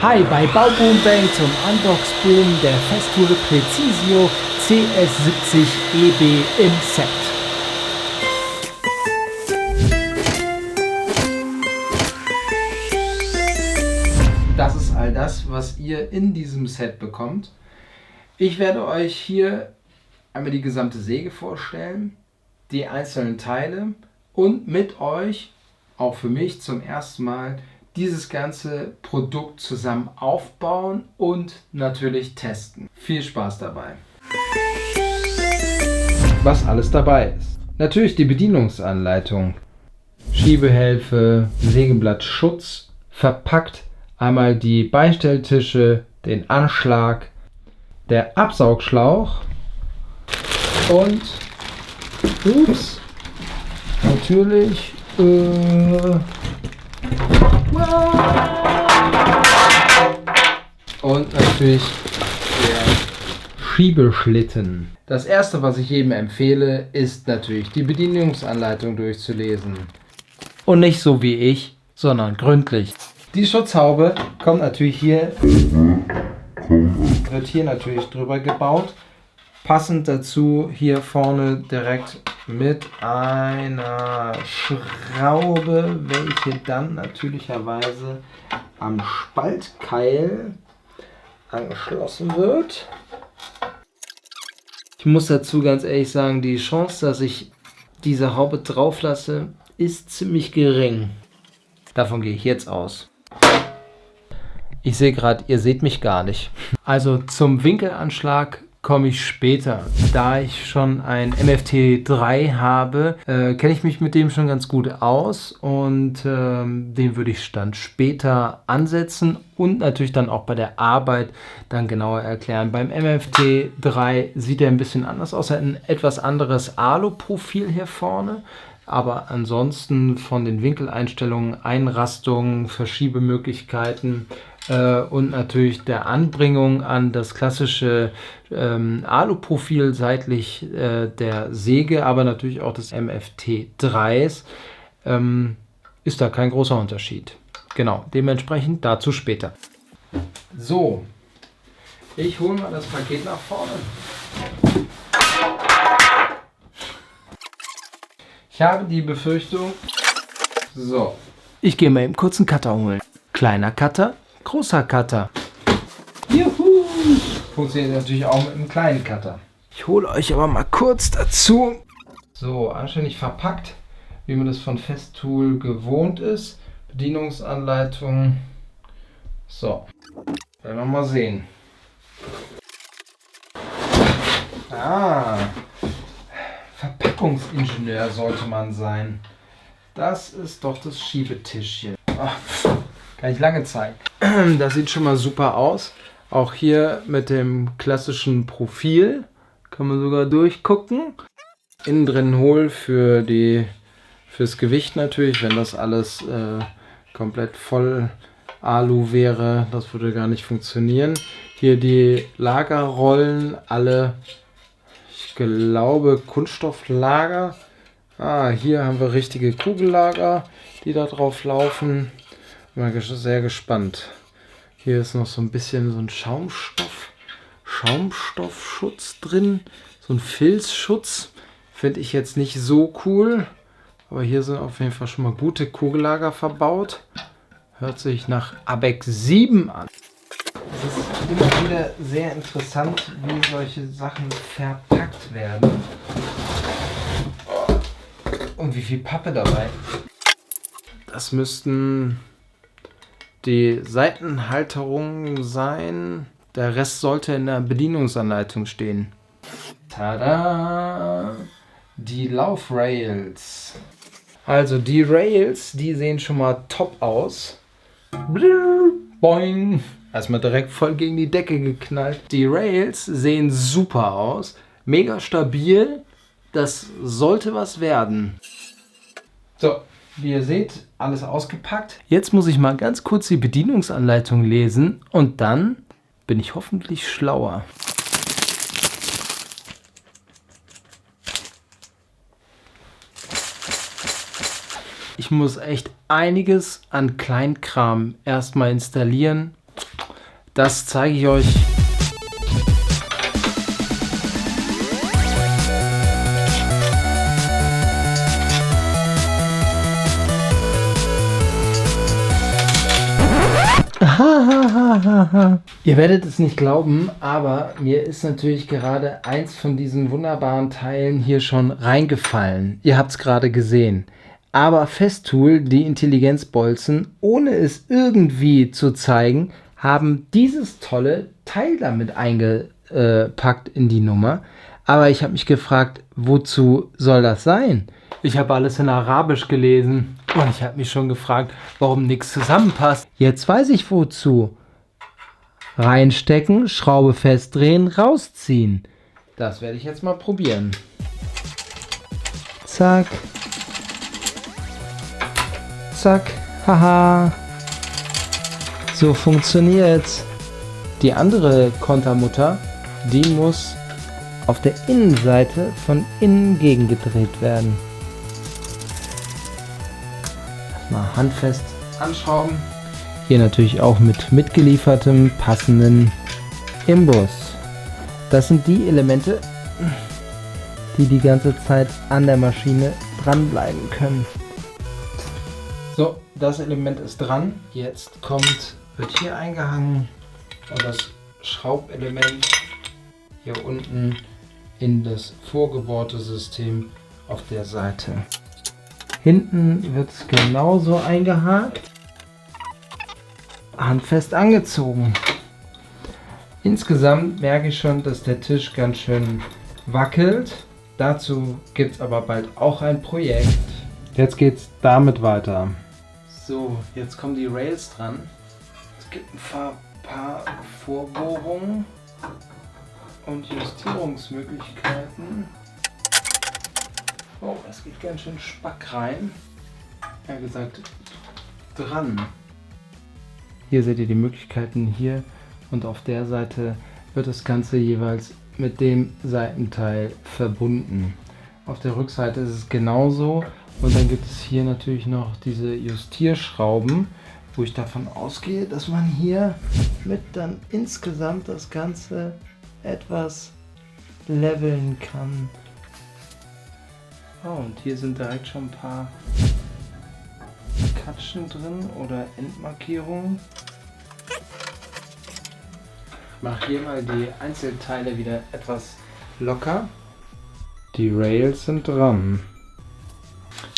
Hi bei Bauboom Bang zum Unbox-Boom der Festool Precisio CS70 EB im Set. Das ist all das, was ihr in diesem Set bekommt. Ich werde euch hier einmal die gesamte Säge vorstellen, die einzelnen Teile und mit euch, auch für mich zum ersten Mal, dieses ganze Produkt zusammen aufbauen und natürlich testen. Viel Spaß dabei! Was alles dabei ist. Natürlich die Bedienungsanleitung, Schiebehilfe, Sägeblattschutz, verpackt einmal die Beistelltische, den Anschlag, der Absaugschlauch und natürlich und natürlich der Schiebeschlitten. Das erste, was ich jedem empfehle, ist natürlich die Bedienungsanleitung durchzulesen. Und nicht so wie ich, sondern gründlich. Die Schutzhaube kommt natürlich wird hier natürlich drüber gebaut. Passend dazu hier vorne direkt mit einer Schraube, welche dann natürlicherweise am Spaltkeil angeschlossen wird. Ich muss dazu ganz ehrlich sagen, die Chance, dass ich diese Haube drauf lasse, ist ziemlich gering. Davon gehe ich jetzt aus. Ich sehe gerade, ihr seht mich gar nicht. Also zum Winkelanschlag komme ich später. Da ich schon ein MFT3 habe, kenne ich mich mit dem schon ganz gut aus und den würde ich dann später ansetzen und natürlich dann auch bei der Arbeit dann genauer erklären. Beim MFT3 sieht er ein bisschen anders aus, er hat ein etwas anderes Alu-Profil hier vorne. Aber ansonsten von den Winkeleinstellungen, Einrastungen, Verschiebemöglichkeiten und natürlich der Anbringung an das klassische Aluprofil seitlich der Säge, aber natürlich auch des MFT3s, ist da kein großer Unterschied. Genau, dementsprechend dazu später. So, ich hole mal das Paket nach vorne. Ich habe die Befürchtung, ich gehe mal eben kurz einen Cutter holen. Kleiner Cutter, großer Cutter. Juhu! Funktioniert natürlich auch mit einem kleinen Cutter. Ich hole euch aber mal kurz dazu. So, anständig verpackt, wie man das von Festool gewohnt ist. Bedienungsanleitung. So, werden wir mal sehen. Verpackungsingenieur sollte man sein. Das ist doch das Schiebetischchen. Kann ich lange zeigen. Das sieht schon mal super aus. Auch hier mit dem klassischen Profil kann man sogar durchgucken. Innen drin hohl fürs Gewicht natürlich, wenn das alles komplett voll Alu wäre, das würde gar nicht funktionieren. Hier die Lagerrollen, alle, ich glaube, Kunststofflager. Hier haben wir richtige Kugellager, die da drauf laufen. Bin mal sehr gespannt. Hier ist noch so ein bisschen so ein Schaumstoffschutz drin. So ein Filzschutz. Finde ich jetzt nicht so cool. Aber hier sind auf jeden Fall schon mal gute Kugellager verbaut. Hört sich nach ABEX 7 an. Es ist immer wieder sehr interessant, wie solche Sachen verpackt werden. Und wie viel Pappe dabei. Das müssten die Seitenhalterungen sein. Der Rest sollte in der Bedienungsanleitung stehen. Tada! Die Laufrails. Also die Rails, die sehen schon mal top aus. Boing! Erstmal direkt voll gegen die Decke geknallt. Die Rails sehen super aus. Mega stabil. Das sollte was werden. So, wie ihr seht, alles ausgepackt. Jetzt muss ich mal ganz kurz die Bedienungsanleitung lesen und dann bin ich hoffentlich schlauer. Ich muss echt einiges an Kleinkram erstmal installieren Das zeige ich euch. Ihr werdet es nicht glauben, aber mir ist natürlich gerade eins von diesen wunderbaren Teilen hier schon reingefallen. Ihr habt es gerade gesehen. Aber Festool, die Intelligenzbolzen, ohne es irgendwie zu zeigen, haben dieses tolle Teil damit eingepackt in die Nummer. Aber ich habe mich gefragt, wozu soll das sein? Ich habe alles in Arabisch gelesen und ich habe mich schon gefragt, warum nichts zusammenpasst. Jetzt weiß ich wozu. Reinstecken, Schraube festdrehen, rausziehen. Das werde ich jetzt mal probieren. Zack. Zack. Haha. So funktioniert's. Die andere Kontermutter, die muss auf der Innenseite von innen gegengedreht werden. Mal handfest anschrauben. Hier natürlich auch mit mitgeliefertem passenden Imbus. Das sind die Elemente, die die ganze Zeit an der Maschine dranbleiben können. So, das Element ist dran. Jetzt wird hier eingehangen und das Schraubelement hier unten in das vorgebohrte System auf der Seite. Hinten wird es genauso eingehakt, handfest angezogen. Insgesamt merke ich schon, dass der Tisch ganz schön wackelt. Dazu gibt es aber bald auch ein Projekt. Jetzt geht es damit weiter. So, jetzt kommen die Rails dran. Es gibt ein paar Vorbohrungen und Justierungsmöglichkeiten. Oh, das geht ganz schön spack rein. Ja gesagt, dran. Hier seht ihr die Möglichkeiten hier und auf der Seite wird das Ganze jeweils mit dem Seitenteil verbunden. Auf der Rückseite ist es genauso und dann gibt es hier natürlich noch diese Justierschrauben, wo ich davon ausgehe, dass man hier mit dann insgesamt das Ganze etwas leveln kann. Oh, und hier sind direkt schon ein paar Katschen drin oder Endmarkierungen. Ich mache hier mal die Einzelteile wieder etwas locker. Die Rails sind dran.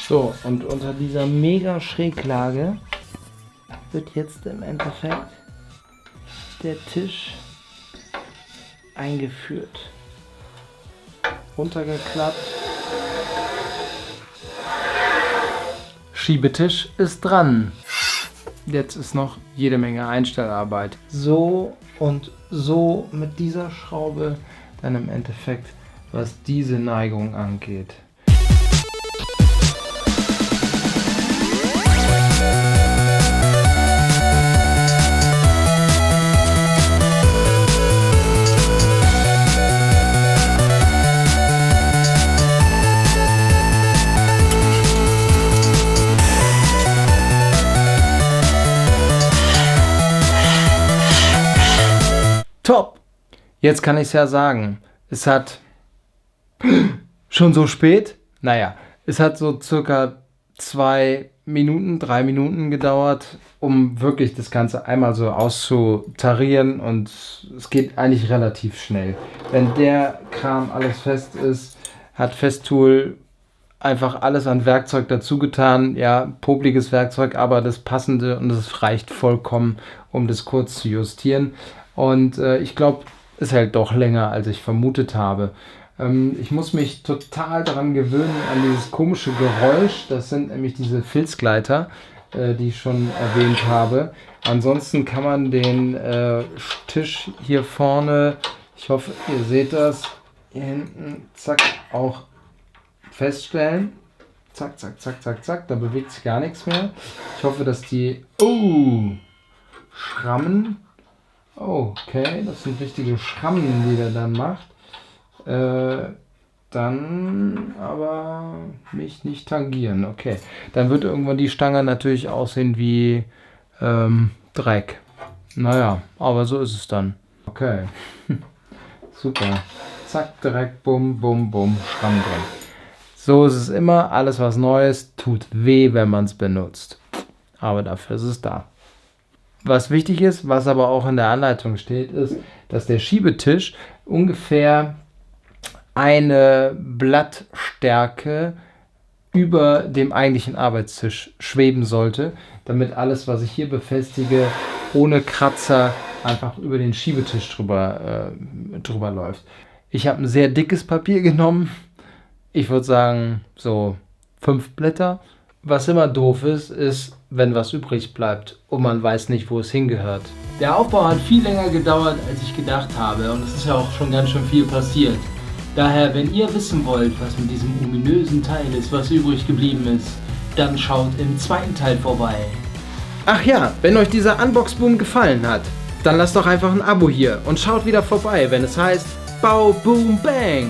So, und unter dieser mega Schräglage wird jetzt im Endeffekt der Tisch eingeführt. Runtergeklappt. Schiebetisch ist dran. Jetzt ist noch jede Menge Einstellarbeit. So und so mit dieser Schraube dann im Endeffekt, was diese Neigung angeht. Top! Jetzt kann ich es ja sagen. Es hat schon so spät? Naja, es hat so circa 3 Minuten gedauert, um wirklich das Ganze einmal so auszutarieren und es geht eigentlich relativ schnell. Wenn der Kram alles fest ist, hat Festool einfach alles an Werkzeug dazu getan. Ja, popliges Werkzeug, aber das passende und es reicht vollkommen, um das kurz zu justieren. Und ich glaube, es hält doch länger, als ich vermutet habe. Ich muss mich total daran gewöhnen, an dieses komische Geräusch. Das sind nämlich diese Filzgleiter, die ich schon erwähnt habe. Ansonsten kann man den Tisch hier vorne, ich hoffe, ihr seht das, hier hinten, zack, auch feststellen. Zack, zack, zack, zack, zack, da bewegt sich gar nichts mehr. Ich hoffe, dass die... Schrammen. Oh, okay, das sind richtige Schrammen, die der dann macht. Dann aber mich nicht tangieren. Okay, dann wird irgendwann die Stange natürlich aussehen wie Dreck. Naja, aber so ist es dann. Okay. Super. Zack, direkt, bum, bum, bum, Schramm drin. So ist es immer. Alles was Neues tut weh, wenn man es benutzt. Aber dafür ist es da. Was wichtig ist, was aber auch in der Anleitung steht, ist, dass der Schiebetisch ungefähr eine Blattstärke über dem eigentlichen Arbeitstisch schweben sollte, damit alles, was ich hier befestige, ohne Kratzer einfach über den Schiebetisch drüber läuft. Ich habe ein sehr dickes Papier genommen. Ich würde sagen, so 5 Blätter. Was immer doof ist, wenn was übrig bleibt und man weiß nicht, wo es hingehört. Der Aufbau hat viel länger gedauert, als ich gedacht habe, und es ist ja auch schon ganz schön viel passiert. Daher, wenn ihr wissen wollt, was mit diesem ominösen Teil ist, was übrig geblieben ist, dann schaut im zweiten Teil vorbei. Ach ja, wenn euch dieser Unbox-Boom gefallen hat, dann lasst doch einfach ein Abo hier und schaut wieder vorbei, wenn es heißt Bau, Boom, Bang!